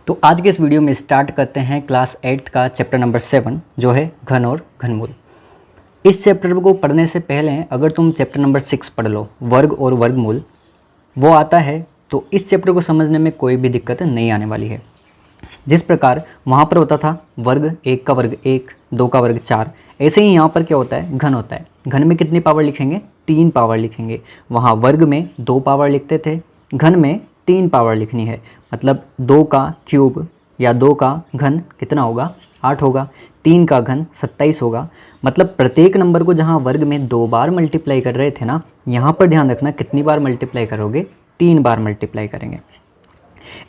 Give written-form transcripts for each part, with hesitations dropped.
तो आज के इस वीडियो में स्टार्ट करते हैं क्लास 8th का चैप्टर नंबर 7 जो है घन और घनमूल। इस चैप्टर को पढ़ने से पहले अगर तुम चैप्टर नंबर 6 पढ़ लो, वर्ग और वर्गमूल, वो आता है तो इस चैप्टर को समझने में कोई भी दिक्कत नहीं आने वाली है। जिस प्रकार वहाँ पर होता था वर्ग 1 का वर्ग 1, 2 का वर्ग 4, ऐसे ही यहाँ पर क्या होता है, घन होता है। घन में कितनी पावर लिखेंगे? 3 पावर लिखेंगे। वहाँ वर्ग में 2 पावर लिखते थे, घन में 3 पावर लिखनी है। मतलब 2 का क्यूब या 2 का घन कितना होगा? 8 होगा। 3 का घन 27 होगा। मतलब प्रत्येक नंबर को जहाँ वर्ग में 2 बार मल्टीप्लाई कर रहे थे ना, यहाँ पर ध्यान रखना कितनी बार मल्टीप्लाई करोगे? 3 बार मल्टीप्लाई करेंगे।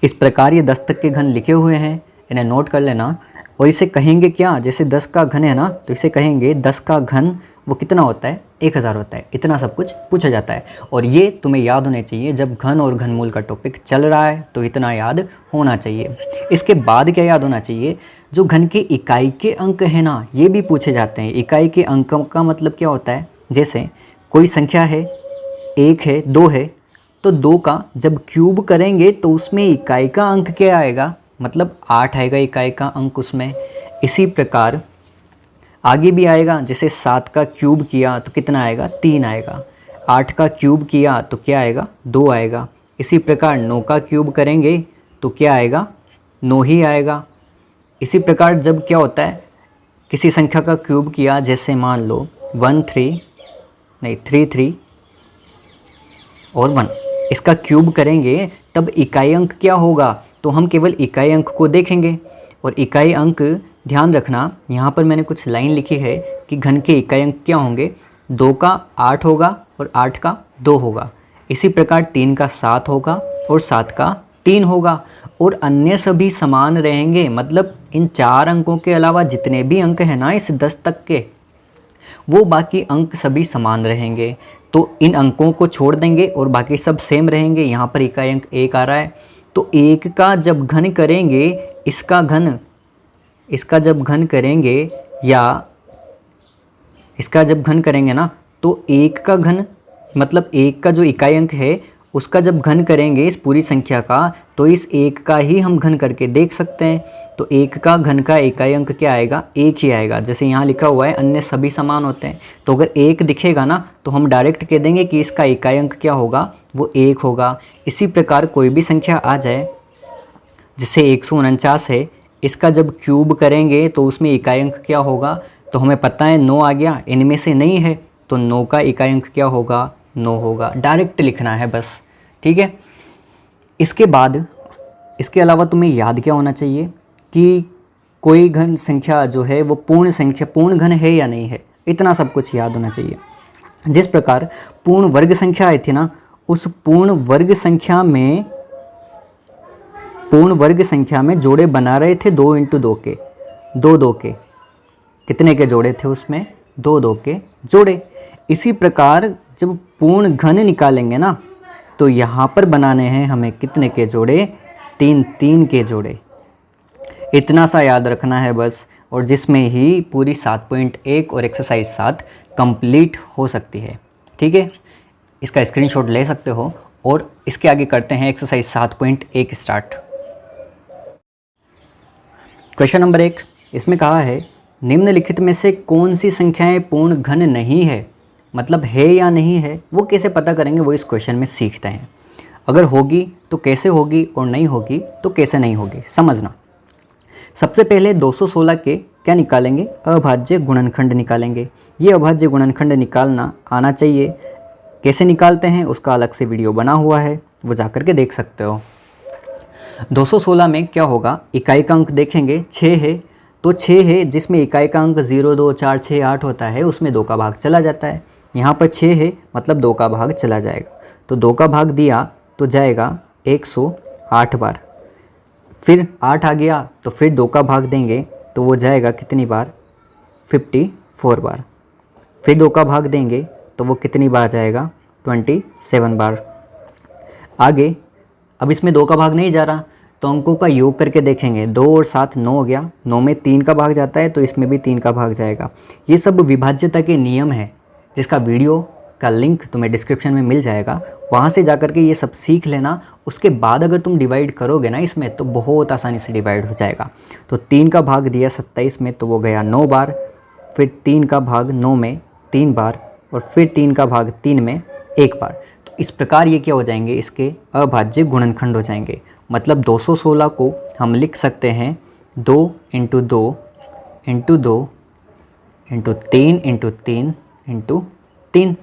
इस प्रकार ये 10 तक के घन लिखे हुए हैं, इन्हें नोट कर लेना। और इसे कहेंगे क्या? जैसे 10 का घन है ना, तो इसे कहेंगे 10 का घन वो कितना होता है? 1000 होता है। इतना सब कुछ पूछा जाता है और ये तुम्हें याद होने चाहिए। जब घन और घनमूल का टॉपिक चल रहा है तो इतना याद होना चाहिए। इसके बाद क्या याद होना चाहिए? जो घन के इकाई के अंक है ना, ये भी पूछे जाते हैं। इकाई के अंकों का मतलब क्या होता है? जैसे कोई संख्या है, 1 है, 2 है, तो 2 का जब क्यूब करेंगे तो उसमें इकाई का अंक क्या आएगा? मतलब 8 आएगा इकाई का अंक उसमें। इसी प्रकार आगे भी आएगा। जैसे 7 का क्यूब किया तो कितना आएगा? 3 आएगा। 8 का क्यूब किया तो क्या आएगा? 2 आएगा। इसी प्रकार 9 का क्यूब करेंगे तो क्या आएगा? 9 ही आएगा। इसी प्रकार जब क्या होता है, किसी संख्या का क्यूब किया, जैसे मान लो 3 और 1, इसका क्यूब करेंगे तब इकाई अंक क्या होगा? तो हम केवल इकाई अंक को देखेंगे। और इकाई अंक ध्यान रखना, यहाँ पर मैंने कुछ लाइन लिखी है कि घन के इकाई अंक क्या होंगे? 2 का 8 होगा और 8 का 2 होगा। इसी प्रकार 3 का 7 होगा और 7 का 3 होगा। और अन्य सभी समान रहेंगे। मतलब इन 4 अंकों के अलावा जितने भी अंक हैं ना इस 10 तक के, वो बाकी अंक सभी समान रहेंगे। तो इन अंकों को छोड़ देंगे और बाकी सब सेम रहेंगे। यहाँ पर इकाई अंक 1 आ रहा है, तो 1 का जब घन करेंगे, इसका जब घन करेंगे या इसका जब घन करेंगे ना, तो 1 का घन मतलब 1 का जो इकाई अंक है उसका जब घन करेंगे इस पूरी संख्या का, तो इस 1 का ही हम घन करके देख सकते हैं। तो 1 का घन का इकाई अंक क्या आएगा? 1 ही आएगा। जैसे यहाँ लिखा हुआ है अन्य सभी समान होते हैं, तो अगर 1 दिखेगा ना तो हम डायरेक्ट कह देंगे कि इसका इकाई अंक क्या होगा? वो 1 होगा। इसी प्रकार कोई भी संख्या आ जाए, जैसे 149 है, इसका जब क्यूब करेंगे तो उसमें इकाई अंक क्या होगा? तो हमें पता है 9 आ गया, इनमें से नहीं है, तो 9 का इकाई अंक क्या होगा? 9 होगा। डायरेक्ट लिखना है बस, ठीक है। इसके बाद इसके अलावा तुम्हें याद क्या होना चाहिए कि कोई घन संख्या जो है वो पूर्ण घन है या नहीं है, इतना सब कुछ याद होना चाहिए। जिस प्रकार पूर्ण वर्ग संख्या आई थी ना, उस पूर्ण वर्ग संख्या में जोड़े बना रहे थे 2 × 2 के, 2 के कितने के जोड़े थे उसमें? 2 के जोड़े। इसी प्रकार जब पूर्ण घन निकालेंगे ना, तो यहाँ पर बनाने हैं हमें कितने के जोड़े? 3 के जोड़े। इतना सा याद रखना है बस, और जिसमें ही पूरी 7.1 और एक्सरसाइज 7 कंप्लीट हो सकती है, ठीक है। इसका स्क्रीनशॉट ले सकते हो। और इसके आगे करते हैं एक्सरसाइज 7.1 स्टार्ट। क्वेश्चन नंबर 1, इसमें कहा है निम्नलिखित में से कौन सी संख्याएं पूर्ण घन नहीं है? मतलब है या नहीं है, वो कैसे पता करेंगे, वो इस क्वेश्चन में सीखते हैं। अगर होगी तो कैसे होगी और नहीं होगी तो कैसे नहीं होगी, समझना। सबसे पहले 216 के क्या निकालेंगे? अभाज्य गुणनखंड निकालेंगे। ये अभाज्य गुणनखंड निकालना आना चाहिए। कैसे निकालते हैं उसका अलग से वीडियो बना हुआ है, वो जा कर के देख सकते हो। 216 में क्या होगा? इकाई का अंक देखेंगे, 6 है, तो 6 है जिसमें इकाई का अंक 0, 2, 4, 6, 8 होता है, उसमें 2 का भाग चला जाता है। यहाँ पर 6 है मतलब 2 का भाग चला जाएगा, तो 2 का भाग दिया तो जाएगा 108 बार। फिर 8 आ गया तो फिर 2 का भाग देंगे तो वो जाएगा कितनी बार? 54 बार। फिर 2 का भाग देंगे तो वो कितनी बार जाएगा? 27 बार। आगे अब इसमें 2 का भाग नहीं जा रहा, तो अंकों का योग करके देखेंगे। 2 और 7 9 हो गया, 9 में 3 का भाग जाता है, तो इसमें भी 3 का भाग जाएगा। ये सब विभाज्यता के नियम है, जिसका वीडियो का लिंक तुम्हें डिस्क्रिप्शन में मिल जाएगा। वहाँ से जाकर के ये सब सीख लेना उसके बाद अगर तुम डिवाइड करोगे ना इसमें तो बहुत आसानी से डिवाइड हो जाएगा। तो 3 का भाग दिया 27 में तो वो गया 9 बार, फिर 3 का भाग 9 में 3 बार, और फिर 3 का भाग 3 में 1 बार। तो इस प्रकार ये क्या हो जाएंगे, इसके अभाज्य गुणनखंड हो जाएंगे। मतलब 216 को हम लिख सकते हैं 2 × 2 × 2 × 3 × 3 × 3।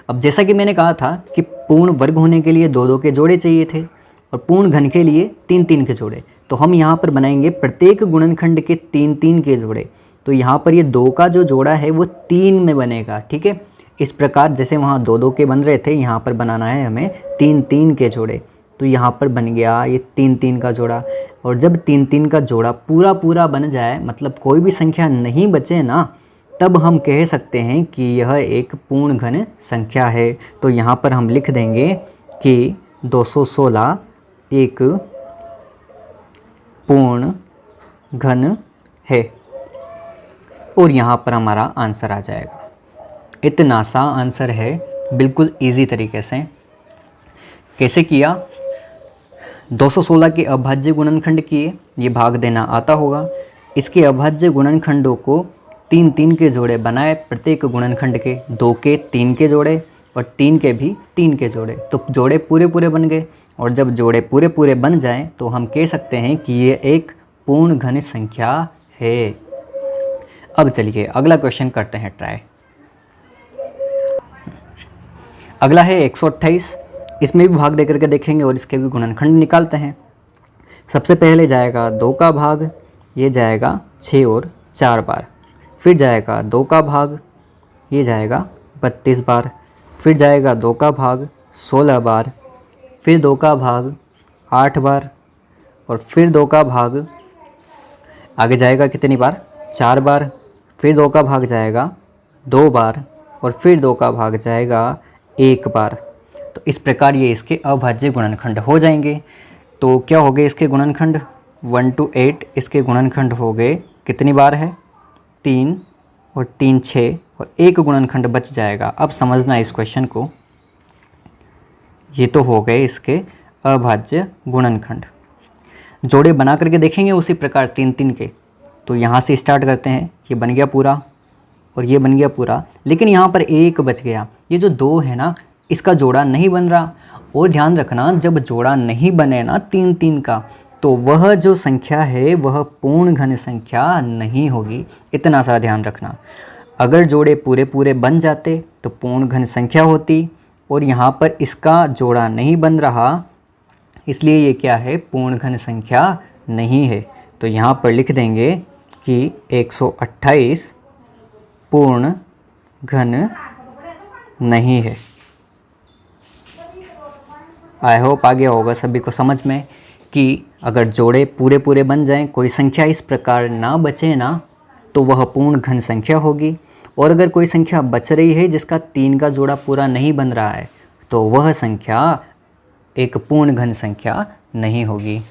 अब जैसा कि मैंने कहा था कि पूर्ण वर्ग होने के लिए 2 2 के जोड़े चाहिए थे और पूर्ण घन के लिए 3 3 के जोड़े। तो हम यहाँ पर बनाएंगे प्रत्येक गुणनखंड के 3 3 के जोड़े। तो यहाँ पर ये 2 का जो जोड़ा है वो 3 में बनेगा, ठीक है। इस प्रकार जैसे वहाँ 2 2 के बन रहे थे, यहाँ पर बनाना है हमें 3 3 के जोड़े। तो यहाँ पर बन गया ये 3 3 का जोड़ा। और जब 3 3 का जोड़ा पूरा पूरा बन जाए, मतलब कोई भी संख्या नहीं बचे ना, तब हम कह सकते हैं कि यह एक पूर्ण घन संख्या है। तो यहाँ पर हम लिख देंगे कि 216 एक पूर्ण घन है, और यहाँ पर हमारा आंसर आ जाएगा। इतना सा आंसर है, बिल्कुल इजी तरीके से। कैसे किया, 216 के अभाज्य गुणनखंड किए, ये भाग देना आता होगा। इसके अभाज्य गुणनखंडों को 3 3 के जोड़े बनाए, प्रत्येक गुणनखंड के 2 के 3 के जोड़े और 3 के भी 3 के जोड़े। तो जोड़े पूरे पूरे बन गए, और जब जोड़े पूरे पूरे बन जाएं तो हम कह सकते हैं कि ये एक पूर्ण घन संख्या है। अब चलिए अगला क्वेश्चन करते हैं ट्राई। अगला है 128। इसमें भी भाग दे करके देखेंगे और इसके भी गुणनखंड निकालते हैं। सबसे पहले जाएगा 2 का भाग, ये जाएगा 6 और 4 बार। फिर जाएगा 2 का भाग, ये जाएगा 32 बार। फिर जाएगा 2 का भाग 16 बार। फिर 2 का भाग 8 बार, और फिर 2 का भाग आगे जाएगा कितनी बार, 4 बार। फिर 2 का भाग जाएगा 2 बार, और फिर 2 का भाग जाएगा 1 बार। तो इस प्रकार ये इसके अभाज्य गुणनखंड हो जाएंगे। तो क्या हो गए इसके गुणनखंड, 1 to 8 इसके गुणनखंड हो गए, कितनी बार है, 3 और 3 6, और एक गुणनखंड बच जाएगा। अब समझना इस क्वेश्चन को, ये तो हो गए इसके अभाज्य गुणनखंड। जोड़े बना करके देखेंगे उसी प्रकार 3 3 के। तो यहाँ से स्टार्ट करते हैं, ये बन गया पूरा और ये बन गया पूरा, लेकिन यहाँ पर एक बच गया। ये जो 2 है ना, इसका जोड़ा नहीं बन रहा। और ध्यान रखना, जब जोड़ा नहीं बने ना 3 3 का, तो वह जो संख्या है वह पूर्ण घन संख्या नहीं होगी। इतना सा ध्यान रखना। अगर जोड़े पूरे पूरे बन जाते तो पूर्ण घन संख्या होती, और यहाँ पर इसका जोड़ा नहीं बन रहा, इसलिए ये क्या है, पूर्ण घन संख्या नहीं है। तो यहाँ पर लिख देंगे कि 128 पूर्ण घन नहीं है। आई होप आ गया होगा सभी को समझ में कि अगर जोड़े पूरे पूरे बन जाएं, कोई संख्या इस प्रकार ना बचे ना, तो वह पूर्ण घन संख्या होगी। और अगर कोई संख्या बच रही है जिसका 3 का जोड़ा पूरा नहीं बन रहा है, तो वह संख्या एक पूर्ण घन संख्या नहीं होगी।